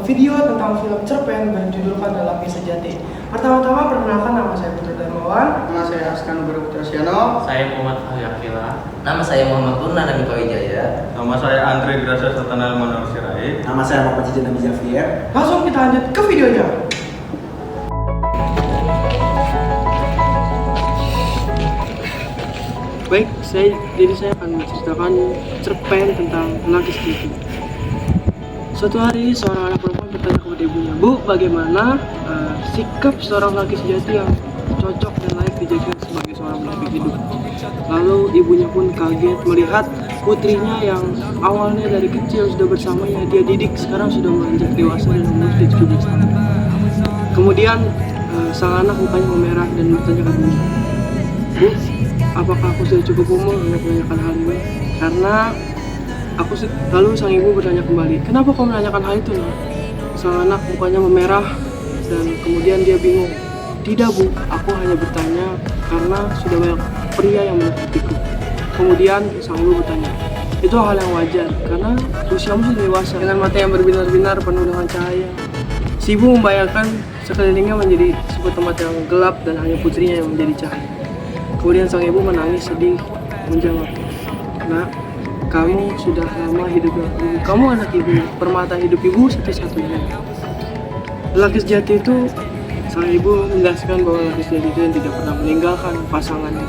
video tentang film cerpen berjudulkan Lelaki Sejati. Pertama-tama perkenalkan, nama saya Putra Darmawan. Nama saya Askan Putra. Saya Muhammad Fahri Akila. Nama saya Muhammad Purna Namika Wijaya. Nama saya Andre Grasa Sultanal Manur Sirait. Nama saya Muhammad Cijen Nabi Javier. Langsung kita lanjut ke videonya. Baik, jadi saya akan menceritakan cerpen tentang lelaki sejati. Suatu hari seorang anak perempuan bertanya kepada ibunya, "Bu, bagaimana sikap seorang lelaki sejati yang cocok dan layak dijadikan sebagai seorang pendamping hidup?" Lalu ibunya pun kaget melihat putrinya yang awalnya dari kecil sudah bersamanya dia didik, sekarang sudah beranjak dewasa dan umur 17 tahun. Kemudian sang anak mukanya memerah dan bertanya kepadanya, "Bu, apakah aku sudah cukup umur untuk menanyakan hal ini?" Lalu sang ibu bertanya kembali, "Kenapa kau menanyakan hal itu, Nak?" Sang anak mukanya memerah dan kemudian dia bingung. "Tidak, Bu, aku hanya bertanya karena sudah banyak pria yang mendekatiku." Kemudian sang ibu bertanya, "Itu hal yang wajar karena usiamu sudah dewasa." Dengan mata yang berbinar-binar penuh dengan cahaya, si ibu membayangkan sekelilingnya menjadi sebuah tempat yang gelap dan hanya putrinya yang menjadi cahaya. Kemudian sang ibu menangis sedih menjawab, "Nak, kamu sudah lama hidup dengan ibu. Kamu anak ibu, permata hidup ibu satu-satunya." Lelaki sejati itu, sang ibu menjelaskan bahwa lelaki sejati itu yang tidak pernah meninggalkan pasangannya.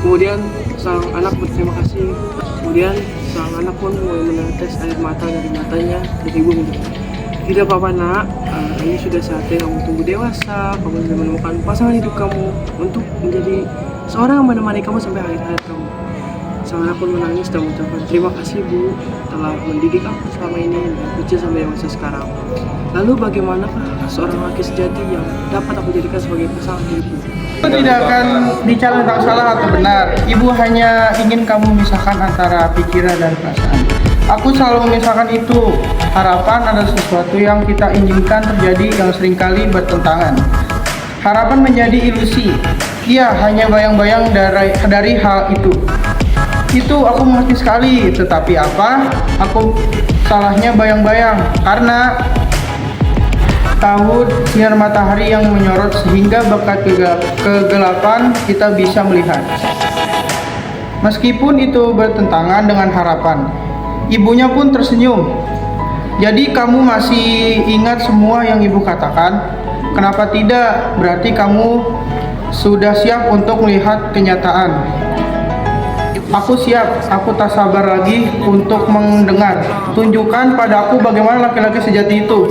Kemudian sang anak berterima kasih. Kemudian sang anak pun mulai menetes air mata dari matanya dan ibu bilang, "Tidak apa-apa, Nak, ini sudah saatnya kamu tumbuh dewasa. Kamu sudah menemukan pasangan hidup kamu untuk menjadi seorang yang menemani kamu sampai akhir hayat kamu." Sang anak pun menangis dan mengucapkan, "Terima kasih, Bu, telah mendidik aku selama ini dari kecil sampai dewasa sekarang. Lalu bagaimanakah seorang laki sejati yang dapat aku jadikan sebagai pasangan hidupku?" Itu tidak akan bicara tentang salah atau benar. Ibu hanya ingin kamu memisahkan antara pikiran dan perasaan. Aku selalu memisahkan itu. Harapan adalah sesuatu yang kita inginkan terjadi yang seringkali bertentangan. Harapan menjadi ilusi. Ia hanya bayang-bayang dari hal itu. Itu aku mengerti sekali, tetapi apa? Aku salahnya bayang-bayang karena tahun sinar matahari yang menyorot sehingga berkat kegelapan kita bisa melihat. Meskipun itu bertentangan dengan harapan, ibunya pun tersenyum. "Jadi kamu masih ingat semua yang ibu katakan? Kenapa tidak? Berarti kamu sudah siap untuk melihat kenyataan." "Aku siap, aku tak sabar lagi untuk mendengar. Tunjukkan padaku bagaimana laki-laki sejati itu."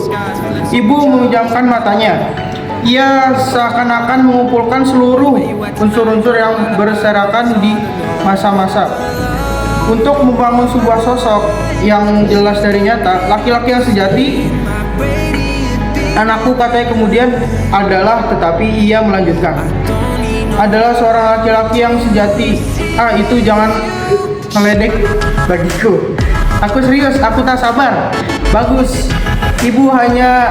Ibu memejamkan matanya. Ia seakan-akan mengumpulkan seluruh unsur-unsur yang berserakan di masa-masa untuk membangun sebuah sosok yang jelas dari nyata. Laki-laki yang sejati, anakku, katanya kemudian, adalah, tetapi ia melanjutkan, adalah seorang laki-laki yang sejati. Itu jangan meledek bagiku. Aku serius, aku tak sabar. Bagus, ibu hanya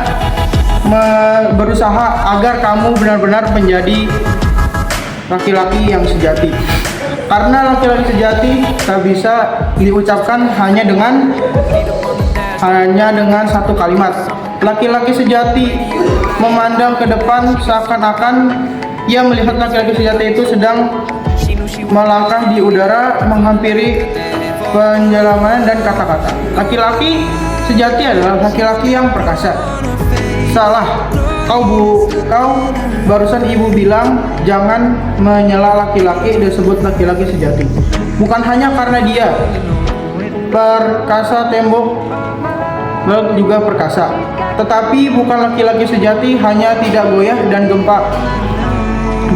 berusaha agar kamu benar-benar menjadi laki-laki yang sejati. Karena laki-laki sejati tak bisa diucapkan hanya dengan satu kalimat. Laki-laki sejati memandang ke depan seakan-akan ia melihat laki-laki sejati itu sedang melangkah di udara menghampiri penjelaman dan kata-kata. Laki-laki sejati adalah laki-laki yang perkasa. Salah, kau barusan ibu bilang jangan menyela laki-laki disebut laki-laki sejati. Bukan hanya karena dia perkasa, tembok juga perkasa. Tetapi bukan laki-laki sejati hanya tidak goyah dan gempa,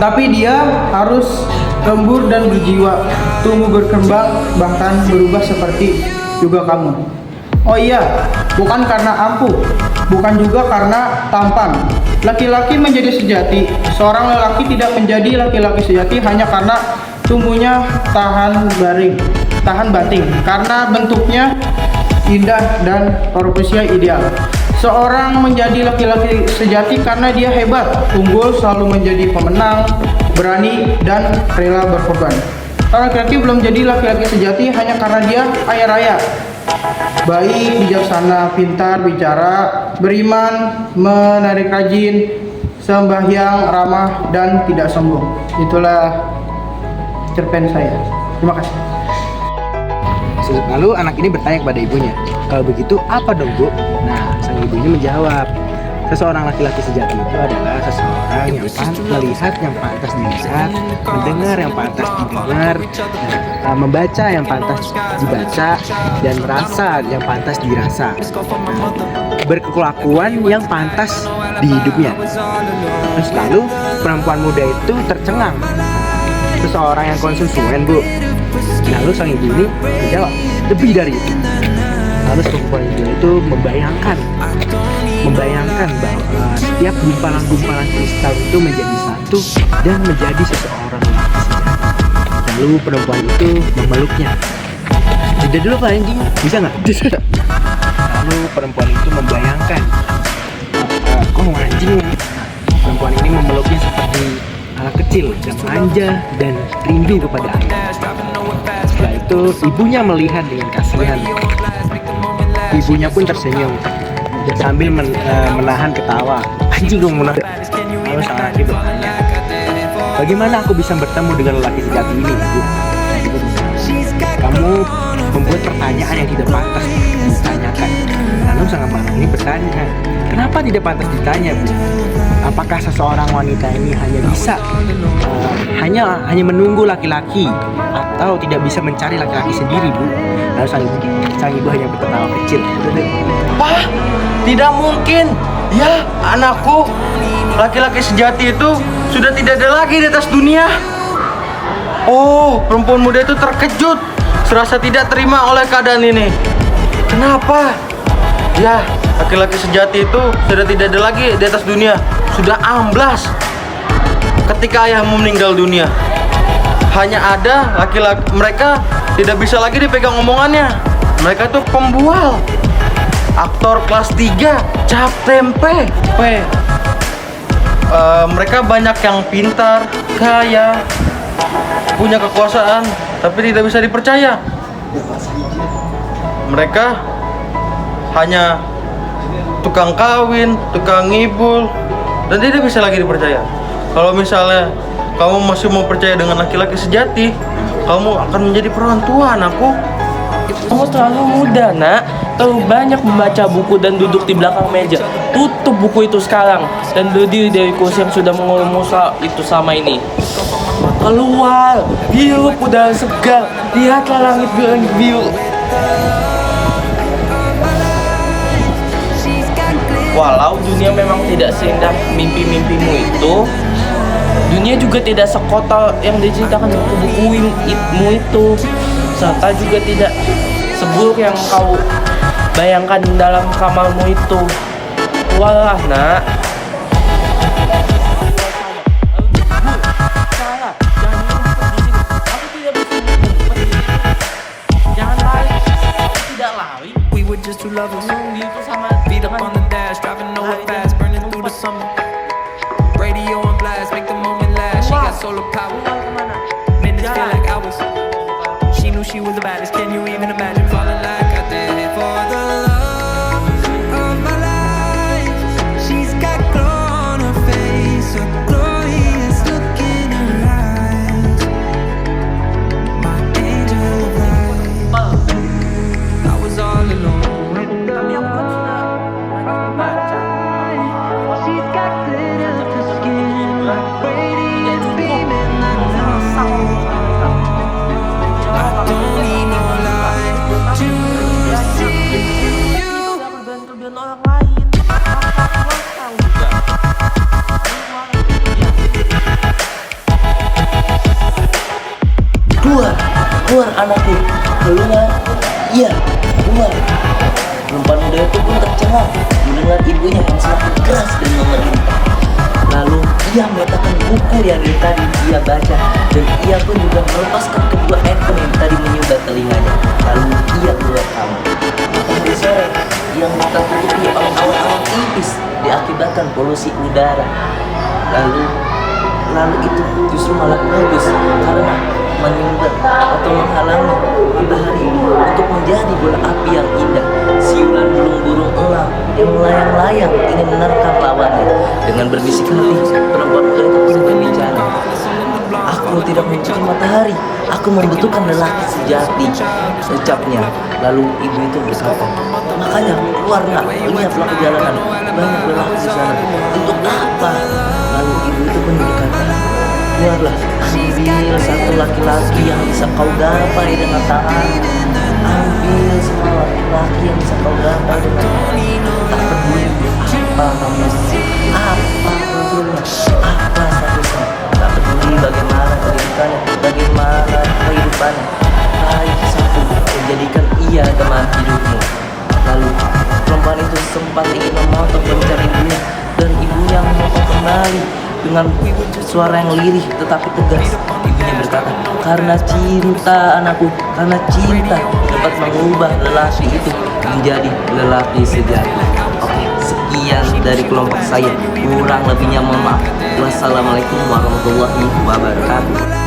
tapi dia harus lembur dan berjiwa, tumbuh berkembang, bahkan berubah seperti juga kamu. Oh iya, bukan karena ampuh, bukan juga karena tampan. Laki-laki menjadi sejati. Seorang lelaki tidak menjadi laki-laki sejati hanya karena tumbuhnya tahan banting, karena bentuknya indah dan proporsinya ideal. Seorang menjadi laki-laki sejati karena dia hebat, unggul, selalu menjadi pemenang, berani, dan rela berkorban. Laki-laki belum jadi laki-laki sejati hanya karena dia kaya raya, baik, bijaksana, pintar, bicara, beriman, menarik rajin, sembahyang, ramah, dan tidak sombong. Itulah cerpen saya. Terima kasih. Lalu anak ini bertanya kepada ibunya, kalau begitu apa dong Bu? Nah, sang ibu ini menjawab, seseorang laki-laki sejati itu adalah seseorang yang melihat yang pantas dilihat, mendengar yang pantas didengar, membaca yang pantas dibaca, dan merasa yang pantas dirasa, berkelakuan yang pantas di hidupnya. Terus lalu perempuan muda itu tercengang, seseorang yang konsumen Bu. Lalu sang ibu ini menjawab, lebih dari itu. Lalu perempuan itu membayangkan bahwa setiap gumpalan-gumpalan kristal itu menjadi satu dan menjadi seseorang laki sejati. Lalu perempuan itu memeluknya. Jeda dulu Pak Anjing, bisa nggak? Lalu perempuan itu membayangkan, anjing. Perempuan ini memeluknya seperti anak kecil yang manja dan rindu kepada ayah. Setelah itu ibunya melihat dengan kasihan. Ibunya pun tersenyum dan sambil menahan ketawa. Anjing dong menahan. Lalu sang anak itu bertanya, bagaimana aku bisa bertemu dengan lelaki sejati ini, Ibu? Kamu membuat pertanyaan yang tidak pantas ditanyakan. Lalu sang anak ini bertanya, kenapa tidak pantas ditanya, Bu? Apakah seseorang wanita ini hanya bisa hanya menunggu laki-laki atau tidak bisa mencari laki-laki sendiri, Bu? Lalu sang ibu hanya bertertawa kecil. Pak, tidak mungkin. Ya, anakku, laki-laki sejati itu sudah tidak ada lagi di atas dunia. Oh, perempuan muda itu terkejut, serasa tidak terima oleh keadaan ini. Kenapa? Ya, laki-laki sejati itu sudah tidak ada lagi di atas dunia. Sudah amblas ketika ayahmu meninggal dunia. Hanya ada laki-laki, mereka tidak bisa lagi dipegang omongannya. Mereka itu pembual, aktor kelas 3, cap tempe. Mereka banyak yang pintar, kaya, punya kekuasaan, tapi tidak bisa dipercaya. Mereka hanya tukang kawin, tukang ngibul, dan tidak bisa lagi dipercaya. Kalau misalnya kamu masih mau percaya dengan laki-laki sejati, kamu akan menjadi perawan tua, anakku. Kamu terlalu muda, Nak. Terlalu banyak membaca buku dan duduk di belakang meja. Tutup buku itu sekarang dan berdiri dari kursi yang sudah mengurumusa itu sama ini. Keluar, hirup udara segar, lihatlah langit biru. Walau dunia memang tidak seindah mimpi-mimpimu itu, dunia juga tidak sekotor yang diceritakan buku-bukumu itu, serta juga tidak seburuk yang kau bayangkan dalam kamarmu itu. Keluarlah, Nak. Jangan lari, tidak lari. We were just two lovers, Itu sama beat up on the dash, driving nowhere fast, burning through the summer. Radio on blast, make the moment last. She got solar power, minutes feel like hours. She knew she was the baddest. Can you even imagine falling like I did for the love of my life? She's got glow on her face, a glorious look in her eyes. My angel of light. I was all alone. Tapi aku kan sudah banyak membaca. She's got glitter to skin, radiant beam in the night. I don't need no light to see you. Kelebihan orang lain. Tahu juga. Keluar anakku. Keluar. Iya, keluar. Perempuan muda itu pun tercengang mendengar ibunya yang semakin keras dan memerintah. Lalu ia meletakkan buku yang dari tadi ia baca, dan ia pun juga melepaskan kedua ekor yang tadi menyumbat telinganya. Lalu ia keluar kamar. Tengah sore yang ditutupi oleh awan-awan tipis diakibatkan polusi udara. Lalu itu justru malah bagus karena menyumbat atau menghalangi matahari untuk menjadi bola api yang indah. Siulan burung-burung elang yang melayang-layang ingin menerkam lawannya. Dengan berbisik hati, perempuan muda itu pun berbicara. Aku tidak membutuhkan matahari, aku membutuhkan lelaki sejati, ucapnya. Lalu ibu itu berkata, makanya keluar nak, lihatlah ke jalanan, banyak lelaki di sana. Untuk apa? Lalu ibu itu pun berkata, keluarlah, ambil satu laki-laki yang bisa kau gapai dengan tangan. Ambil semua laki-laki yang bisa kau gapai dengan tangan. Tak peduli apa kamu, apa hasilnya, apa statusnya. Tak peduli bagaimana pendidikannya, bagaimana kehidupannya. Baik satu, menjadikan ia teman hidupmu. Lalu perempuan itu sempat ingin memotong mencari ibunya, dan ibunya memotong kembali dengan suara yang lirih tetapi tegas. Ibunya berkata, karena cinta anakku, karena cinta dapat mengubah lelaki itu menjadi lelaki sejati. Oke, sekian dari kelompok saya. Kurang lebihnya mohon maaf. Wassalamualaikum warahmatullahi wabarakatuh.